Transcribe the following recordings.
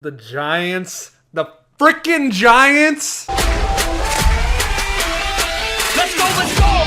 The Giants. The freaking Giants. Let's go, let's go!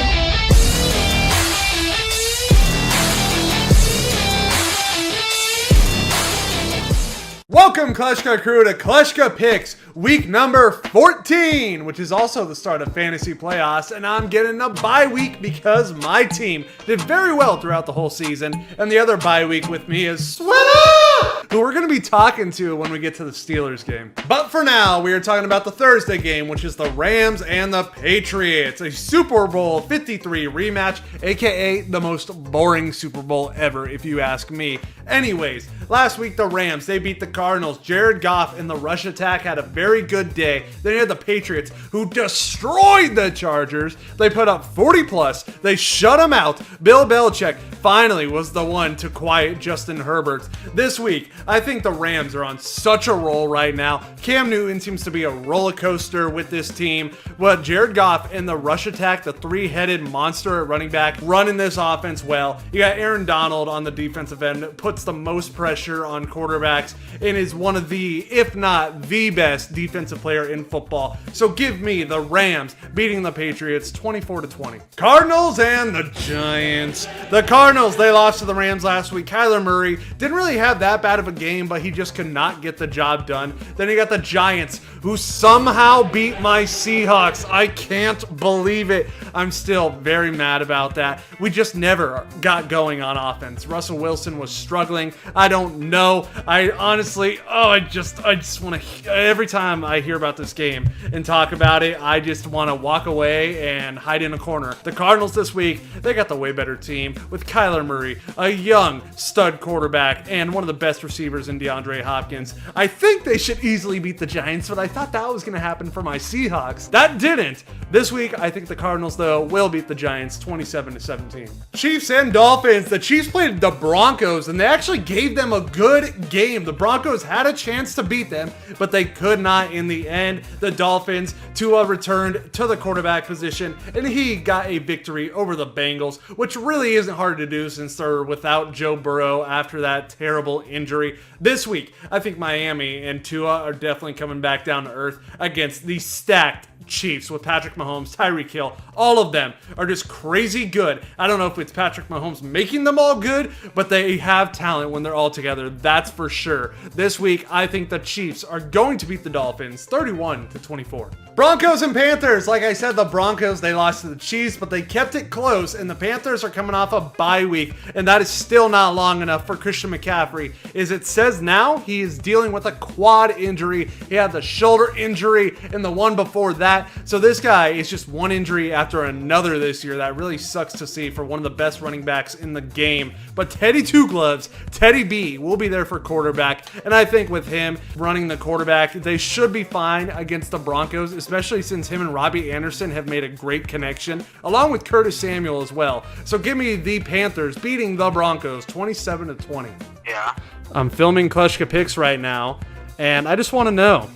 Welcome, Kleschka Crew, to Kleschka Picks, week number 14, which is also the start of fantasy playoffs, and I'm getting a bye week because my team did very well throughout the whole season, and the other bye week with me is Sweater, who we're going to be talking to when we get to the Steelers game. But for now, we are talking about the Thursday game, which is the Rams and the Patriots, a Super Bowl 53 rematch, aka the most boring Super Bowl ever, if you ask me. Anyways, last week the Rams, they beat the Cardinals. Jared Goff in the rush attack had a very good day. Then you had the Patriots, who destroyed the Chargers. They put up 40 plus. They shut them out. Bill Belichick finally was the one to quiet Justin Herbert. This week, I think the Rams are on such a roll right now. Cam Newton seems to be a roller coaster with this team. But Jared Goff in the rush attack, the three-headed monster at running back, running this offense well. You got Aaron Donald on the defensive end, puts the most pressure on quarterbacks, and is one of the, if not the best defensive player in football. So give me the Rams beating the Patriots 24-20. Cardinals and the Giants. The Cardinals, they lost to the Rams last week. Kyler Murray didn't really have that bad of a game, but he just could not get the job done. Then you got the Giants, who somehow beat my Seahawks. I can't believe it. I'm still very mad about that. We just never got going on offense. Russell Wilson was struggling. I don't know. I honestly, I just want to, every time I hear about this game and talk about it, I just want to walk away and hide in a corner. The Cardinals this week, they got the way better team with Kyler Murray, a young stud quarterback, and one of the best receivers in DeAndre Hopkins. I think they should easily beat the Giants, but I thought that was going to happen for my Seahawks. That didn't. This week, I think the Cardinals, though, will beat the Giants 27-17. Chiefs and Dolphins. The Chiefs played the Broncos, and they actually gave them a good game. The Broncos had a chance to beat them, but they could not in the end. The Dolphins, Tua returned to the quarterback position, and he got a victory over the Bengals, which really isn't hard to do since they're without Joe Burrow after that terrible injury. This week, I think Miami and Tua are definitely coming back down to earth against the stacked Chiefs with Patrick Mahomes, Tyreek Hill. All of them are just crazy good. I don't know if it's Patrick Mahomes making them all good, but they have talent when they're all together. That's for sure. This week, I think the Chiefs are going to beat the Dolphins 31-24. Broncos and Panthers. Like I said, the Broncos, they lost to the Chiefs, but they kept it close, and the Panthers are coming off a bye week, and that is still not long enough for Christian McCaffrey. As it says now, he is dealing with a quad injury. He had the shoulder injury and the one before that. So this guy is just one injury after another this year. That really sucks to see for one of the best running backs in the game. But Teddy Two Gloves, Teddy B, will be there for quarterback, and I think with him running the quarterback, they should be fine against the Broncos, especially since him and Robbie Anderson have made a great connection, along with Curtis Samuel as well. So give me the Panthers beating the Broncos 27-20. Yeah. I'm filming Kleschka Picks right now, and I just want to know,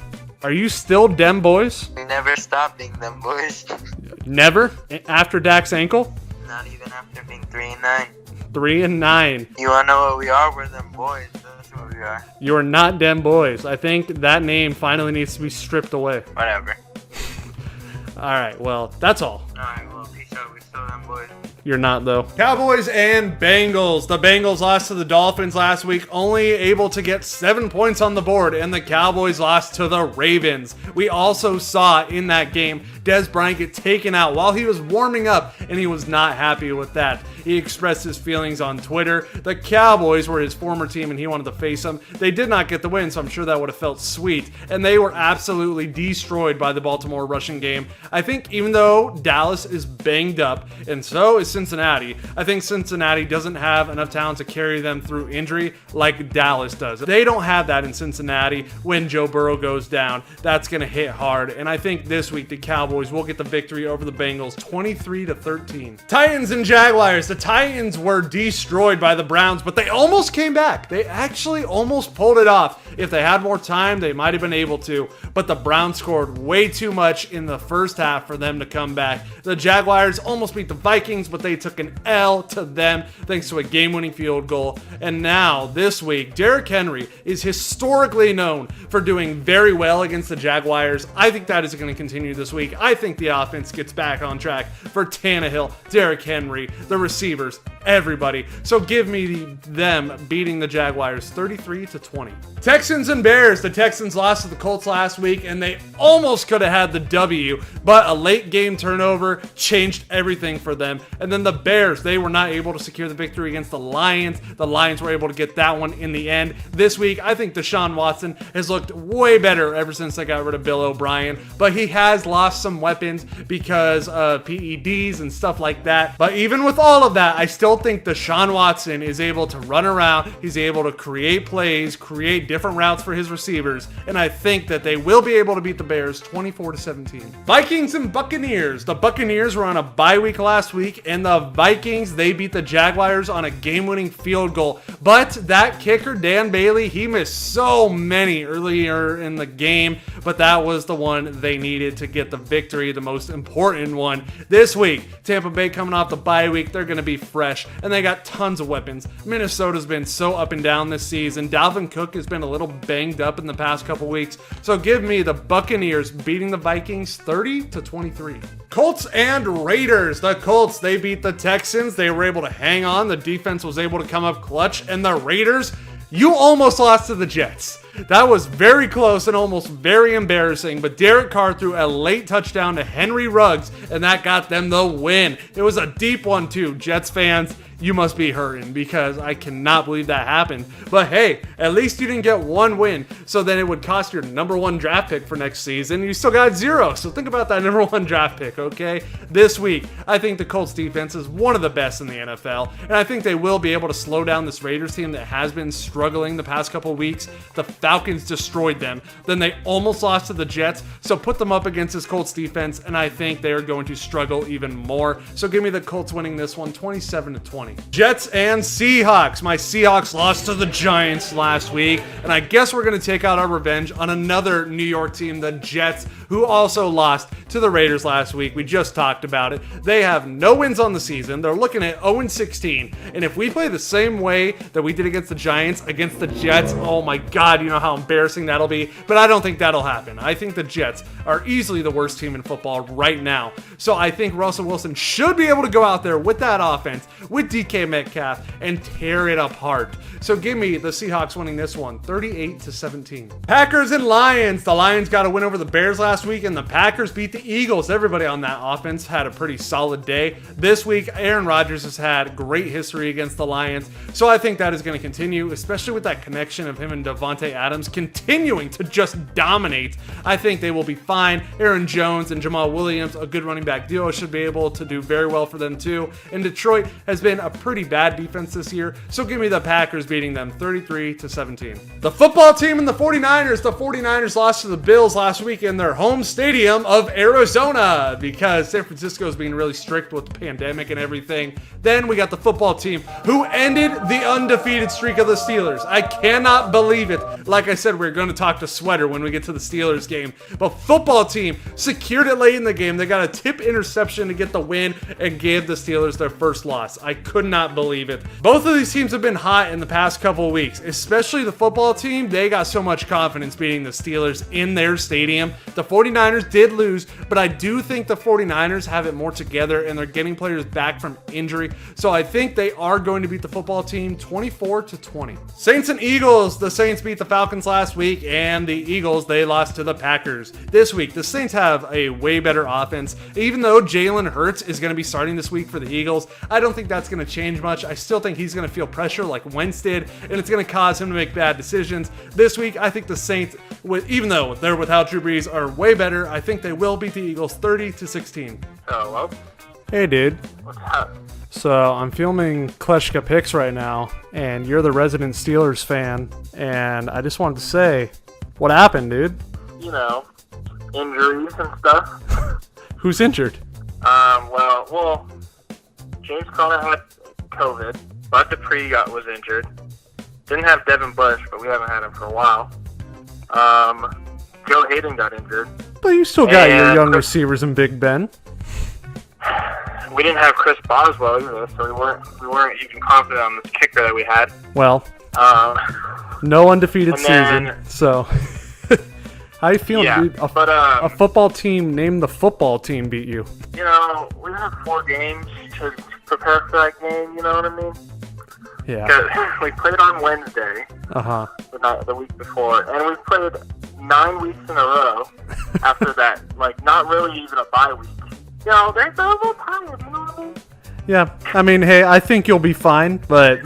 are you still dem boys? We never stop being them boys. Never? After Dak's ankle? Not even after being 3-9. 3-9. You wanna know what we are? We're them boys. That's what we are. You are not dem boys. I think that name finally needs to be stripped away. Whatever. Alright, well, that's all. Alright, well, peace out. We still them boys. You're not, though. Cowboys and Bengals. The Bengals lost to the Dolphins last week, only able to get 7 points on the board, and the Cowboys lost to the Ravens. We also saw in that game Dez Bryant get taken out while he was warming up, and he was not happy with that. He expressed his feelings on Twitter. The Cowboys were his former team, and he wanted to face them. They did not get the win, so I'm sure that would have felt sweet, and they were absolutely destroyed by the Baltimore rushing game. I think even though Dallas is banged up, and so is Cincinnati, I think Cincinnati doesn't have enough talent to carry them through injury like Dallas does. They don't have that in Cincinnati. When Joe Burrow goes down, that's going to hit hard, and I think this week the Cowboys will get the victory over the Bengals 23-13. Titans and Jaguars. The Titans were destroyed by the Browns, but they almost came back. They actually almost pulled it off. If they had more time, they might have been able to, but the Browns scored way too much in the first half for them to come back. The Jaguars almost beat the Vikings, but they took an L to them thanks to a game-winning field goal. And now, this week, Derrick Henry is historically known for doing very well against the Jaguars. I think that is going to continue this week. I think the offense gets back on track for Tannehill, Derrick Henry, the receivers, everybody. So give me them beating the Jaguars 33-20. Texans and Bears. The Texans lost to the Colts last week, and they almost could have had the W, but a late game turnover changed everything for them. And then the Bears, they were not able to secure the victory against the Lions. The Lions were able to get that one in the end. This week, I think Deshaun Watson has looked way better ever since they got rid of Bill O'Brien, but he has lost some weapons because of PEDs and stuff like that. But even with all of that, I still think Deshaun Watson is able to run around. He's able to create plays, create different routes for his receivers, and I think that they will be able to beat the Bears 24-17. Vikings and Buccaneers. The Buccaneers were on a bye week last week, and the Vikings, they beat the Jaguars on a game-winning field goal. But that kicker, Dan Bailey, he missed so many earlier in the game, but that was the one they needed to get the victory, the most important one. This week, Tampa Bay coming off the bye week, they're going to be fresh, and they got tons of weapons. Minnesota's been so up and down this season. Dalvin Cook has been a little banged up in the past couple weeks, so give me the Buccaneers beating the Vikings 30-23. Colts and Raiders. The Colts, they beat the Texans. They were able to hang on. The defense was able to come up clutch, and the Raiders, you almost lost to the Jets. That was very close and almost very embarrassing, but Derek Carr threw a late touchdown to Henry Ruggs, and that got them the win. It was a deep one too. Jets fans, you must be hurting because I cannot believe that happened. But hey, at least you didn't get one win, so then it would cost your number one draft pick for next season. You still got 0, so think about that number one draft pick, okay? This week, I think the Colts defense is one of the best in the NFL, and I think they will be able to slow down this Raiders team that has been struggling the past couple weeks. The Falcons destroyed them. Then they almost lost to the Jets, so put them up against this Colts defense, and I think they are going to struggle even more. So give me the Colts winning this one 27-20. Jets and Seahawks. My Seahawks lost to the Giants last week, and I guess we're going to take out our revenge on another New York team, the Jets, who also lost to the Raiders last week. We just talked about it. They have no wins on the season. They're looking at 0-16, and if we play the same way that we did against the Giants, against the Jets, oh my God, you know how embarrassing that'll be, but I don't think that'll happen. I think the Jets are easily the worst team in football right now, so I think Russell Wilson should be able to go out there with that offense, with DK Metcalf, and tear it apart. So give me the Seahawks winning this one 38-17. Packers and Lions. The Lions got a win over the Bears last week, and the Packers beat the Eagles. Everybody on that offense had a pretty solid day. This week, Aaron Rodgers has had great history against the Lions, so I think that is going to continue, especially with that connection of him and Devontae Adams continuing to just dominate. I think they will be fine. Aaron Jones and Jamal Williams, a good running back duo, should be able to do very well for them too. And Detroit has been a pretty bad defense this year, so give me the Packers beating them 33-17. The football team and the 49ers. The 49ers lost to the Bills last week in their home stadium of Arizona because San Francisco is being really strict with the pandemic and everything. Then we got the football team who ended the undefeated streak of the Steelers. I cannot believe it. Like I said, we're going to talk to Sweater when we get to the Steelers game, but football team secured it late in the game. They got a tip interception to get the win and gave the Steelers their first loss. I could not believe it. Both of these teams have been hot in the past couple of weeks, especially the football team. They got so much confidence beating the Steelers in their stadium. The 49ers did lose, but I do think the 49ers have it more together and they're getting players back from injury. So I think they are going to beat the football team 24-20. Saints and Eagles. The Saints beat the Falcons last week, and the Eagles, they lost to the Packers. This week, the Saints have a way better offense. Even though Jalen Hurts is going to be starting this week for the Eagles, I don't think that's going to change much. I still think he's going to feel pressure like Wentz did, and it's going to cause him to make bad decisions. This week, I think the Saints, even though they're without Drew Brees, are way better. I think they will beat the Eagles 30-16. Hello? Hey, dude. What's up? So I'm filming Kleschka Picks right now, and you're the resident Steelers fan, and I just wanted to say, what happened, dude? You know, injuries and stuff. Who's injured? Well, James Conner had COVID. Bud Dupree was injured. Didn't have Devin Bush, but we haven't had him for a while. Joe Hayden got injured. But you still got your young receivers in Big Ben. we didn't have Chris Boswell either, so we weren't even confident on this kicker that we had. Well, no undefeated season, so... How you feeling, dude? A football team named the football team beat you. You know, we have 4 games to prepare for that game, you know what I mean? Yeah. We played on Wednesday, the week before, and we played 9 weeks in a row after that. Like, not really even a bye week. You know, they're a little tired, you know what I mean? Yeah, I mean, hey, I think you'll be fine, but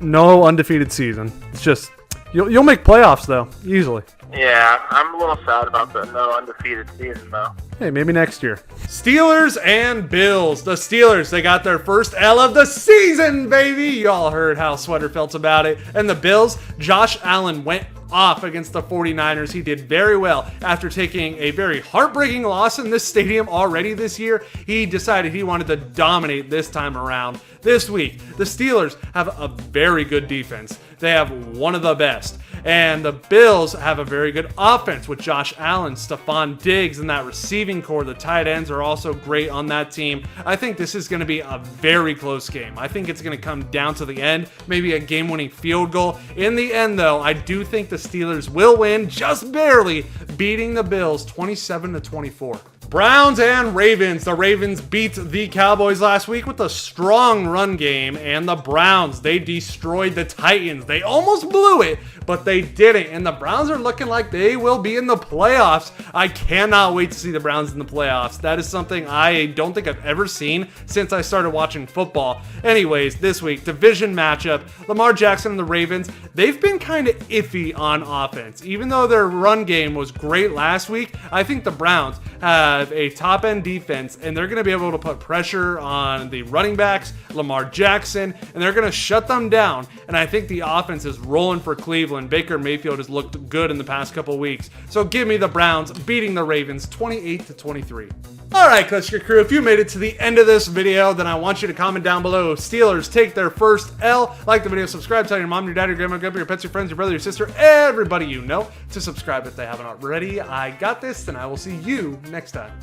no undefeated season. It's just, you'll make playoffs, though, easily. Yeah, I'm a little sad about the no undefeated season, though. Hey, maybe next year. Steelers and Bills. The Steelers, they got their first L of the season, baby. Y'all heard how Sweater felt about it. And the Bills, Josh Allen went off against the 49ers. He did very well after taking a very heartbreaking loss in this stadium already this year. He decided he wanted to dominate this time around. This week, the Steelers have a very good defense. They have one of the best. And the Bills have a very good offense with Josh Allen, Stephon Diggs, and that receiving core. The tight ends are also great on that team. I think this is going to be a very close game. I think it's going to come down to the end, maybe a game-winning field goal. In the end, though, I do think the Steelers will win, just barely, beating the Bills 27-24. Browns and Ravens. The Ravens beat the Cowboys last week with a strong run game, and the Browns, they destroyed the Titans. They almost blew it, but they didn't, and the Browns are looking like they will be in the playoffs. I cannot wait to see the Browns in the playoffs. That is something I don't think I've ever seen since I started watching football. Anyways, this week, division matchup, Lamar Jackson and the Ravens, they've been kind of iffy on offense. Even though their run game was great last week, I think the Browns have a top-end defense, and they're going to be able to put pressure on the running backs, Lamar Jackson, and they're going to shut them down. And I think the offense is rolling for Cleveland. Baker Mayfield has looked good in the past couple weeks. So give me the Browns beating the Ravens 28-23. All right, Kleschka Crew, if you made it to the end of this video, then I want you to comment down below. Steelers take their first L. Like the video, subscribe, tell your mom, your dad, your grandma, your pets, your friends, your brother, your sister, everybody you know to subscribe if they haven't already. I got this, and I will see you next time.